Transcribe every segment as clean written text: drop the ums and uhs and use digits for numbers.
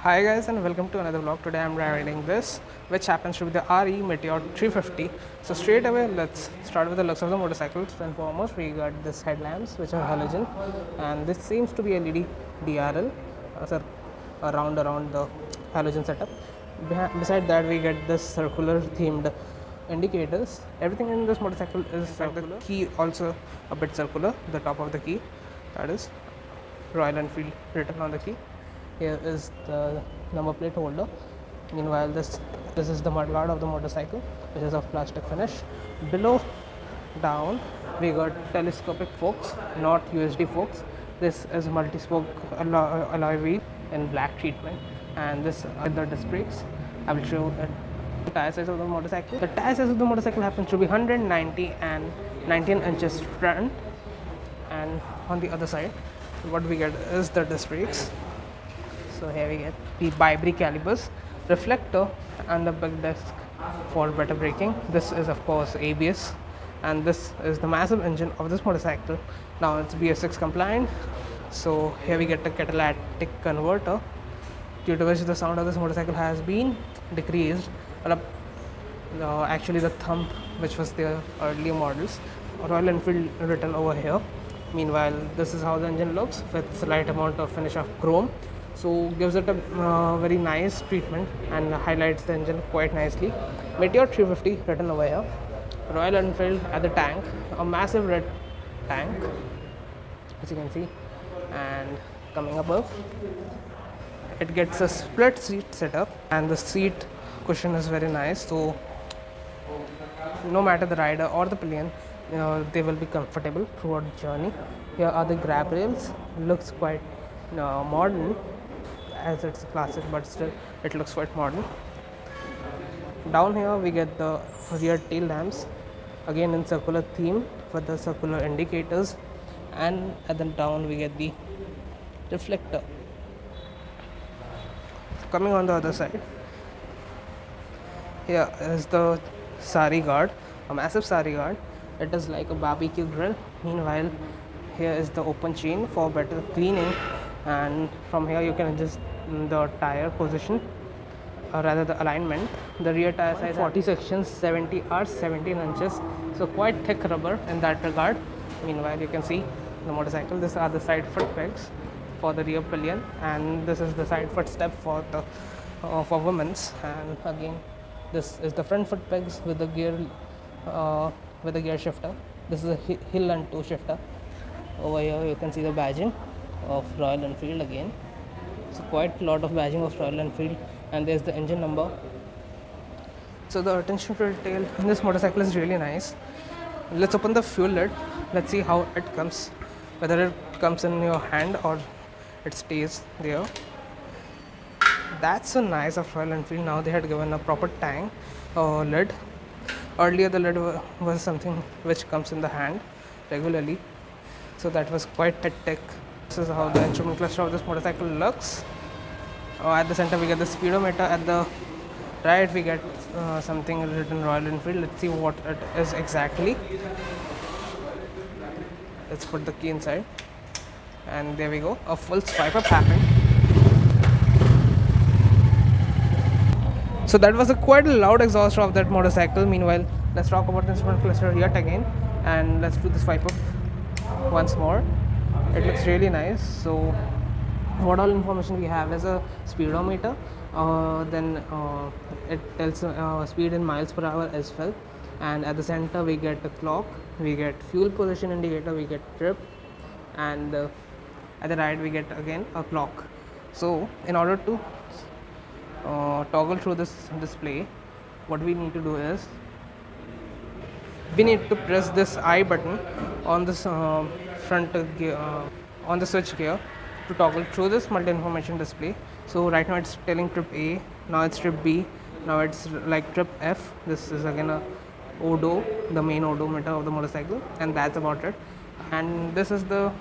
Hi guys and welcome to another vlog. Today I'm riding this which happens to be the RE Meteor 350. So straight away let's start with the looks of the motorcycle. First and foremost we got this headlamps which are halogen, and this seems to be LED DRL around the halogen setup. Beside that we get this circular themed indicators. Everything in this motorcycle is circular. The key also a bit circular, the top of the key, that is Royal Enfield written on the key. Here is the number plate holder. Meanwhile, this is the mudguard of the motorcycle, which is of plastic finish. Below down, we got telescopic forks, not USD forks. This is multi-spoke alloy wheel in black treatment, and this are the disc brakes. I will show the tire size of the motorcycle. The tire size of the motorcycle happens to be 190 and 19 inches front, and on the other side, what we get is the disc brakes. So here we get the bi-brake calipers, reflector, and the big disc for better braking. This is of course ABS, and this is the massive engine of this motorcycle. Now it's BS6 compliant. So here we get the catalytic converter, due to which the sound of this motorcycle has been decreased. Actually the thumb which was there earlier models, Royal Enfield written over here. Meanwhile, this is how the engine looks with slight amount of finish of chrome. So gives it a very nice treatment and highlights the engine quite nicely. Meteor 350 written over here. Royal Enfield at the tank, a massive red tank as you can see, and coming above it gets a split seat setup, and the seat cushion is very nice, so no matter the rider or the pillion, they will be comfortable throughout the journey. Here are the grab rails. Looks quite modern, as it's a classic, but still it looks quite modern. Down here we get the rear tail lamps, again in circular theme with the circular indicators, and at the down we get the reflector. Coming on the other side, here is the sari guard, a massive sari guard. It is like a barbecue grill. Meanwhile, here is the open chain for better cleaning, and from here you can adjust the tire position, or rather the alignment. The rear tire size 40 sections, 70 are 17 inches, so quite thick rubber in that regard. Meanwhile, you can see the motorcycle. These are the side foot pegs for the rear pillion, and this is the side foot step for the for women's. And again, this is the front foot pegs with the gear shifter. This is a hill and toe shifter. Over here you can see the badging of Royal Enfield again. So quite a lot of badging of Royal Enfield, and there's the engine number. So the attention to detail in this motorcycle is really nice. Let's open the fuel lid. Let's see how it comes, whether it comes in your hand or it stays there. That's so nice of Royal Enfield. Now they had given a proper tank lid. Earlier the lid was something which comes in the hand regularly, so that was quite hectic. This is how the instrument cluster of this motorcycle looks. At the center we get the speedometer. At the right we get something written Royal Enfield. Let's see what it is exactly. Let's put the key inside, and there we go, a full swipe up happened. So that was a quite loud exhaust of that motorcycle. Meanwhile, let's talk about the instrument cluster yet again, and let's do the swipe up once more. It looks really nice. So what all information we have is a speedometer, then it tells speed in miles per hour as well, and at the center we get a clock, we get fuel position indicator, we get trip, and at the right we get again a clock. So in order to toggle through this display, what we need to do is we need to press this I button on this front gear, on the switch gear, to toggle through this multi-information display. So right now it's telling trip A, now it's trip B, now it's like trip F. This is again a odo, the main odometer of the motorcycle, and that's about it. And this is the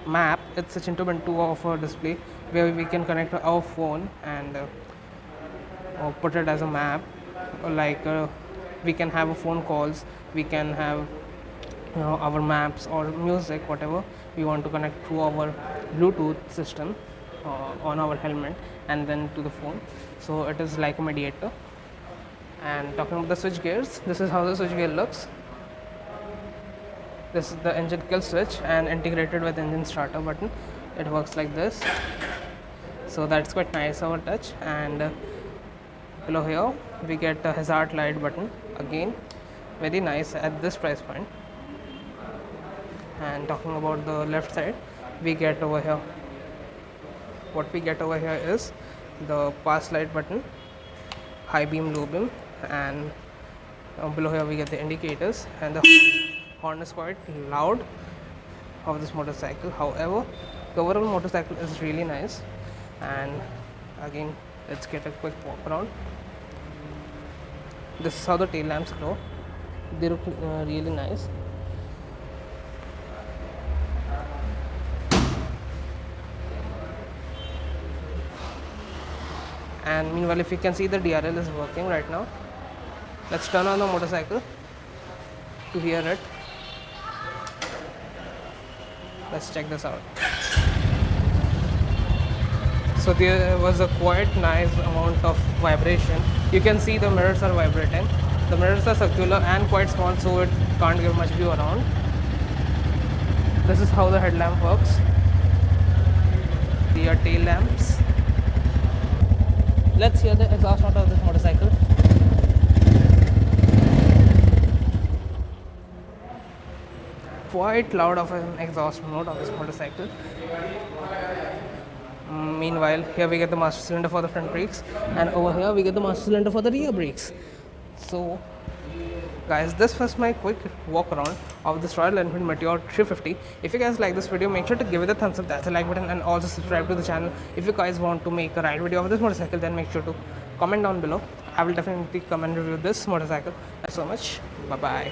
map. It's a Chinto Bento of a display where we can connect our phone and put it as a map. Like we can have phone calls, we can have our maps or music, whatever we want to connect through our Bluetooth system. on our helmet and then to the phone. So it is like a mediator. And talking about the switch gears, this is how the switch gear looks. This is the engine kill switch and integrated with engine starter button. It works like this, so that's quite nice our touch. And below here we get a hazard light button, again very nice at this price point. And talking about the left side, we get over here, what we get over here is the pass light button, high beam, low beam, and below here we get the indicators. And the horn is quite loud of this motorcycle. However, the overall motorcycle is really nice. And again, let's get a quick walk around. This is how the tail lamps glow. They look really nice. And meanwhile, if you can see, the DRL is working right now. Let's turn on the motorcycle to hear it. Let's check this out. So there was a quite nice amount of vibration. You can see the mirrors are vibrating. The mirrors are circular and quite small, so it can't give much view around. This is how the headlamp works. The tail lamps. Let's hear the exhaust note of this motorcycle. Quite loud of an exhaust note of this motorcycle. Meanwhile, here we get the master cylinder for the front brakes, and over here we get the master cylinder for the rear brakes. So guys, this was my quick walk around of this Royal Enfield Meteor 350. If you guys like this video, make sure to give it a thumbs up, that's a like button, and also subscribe to the channel. If you guys want to make a ride video of this motorcycle, then make sure to comment down below. I will definitely come and review this motorcycle. Thanks so much. Bye bye.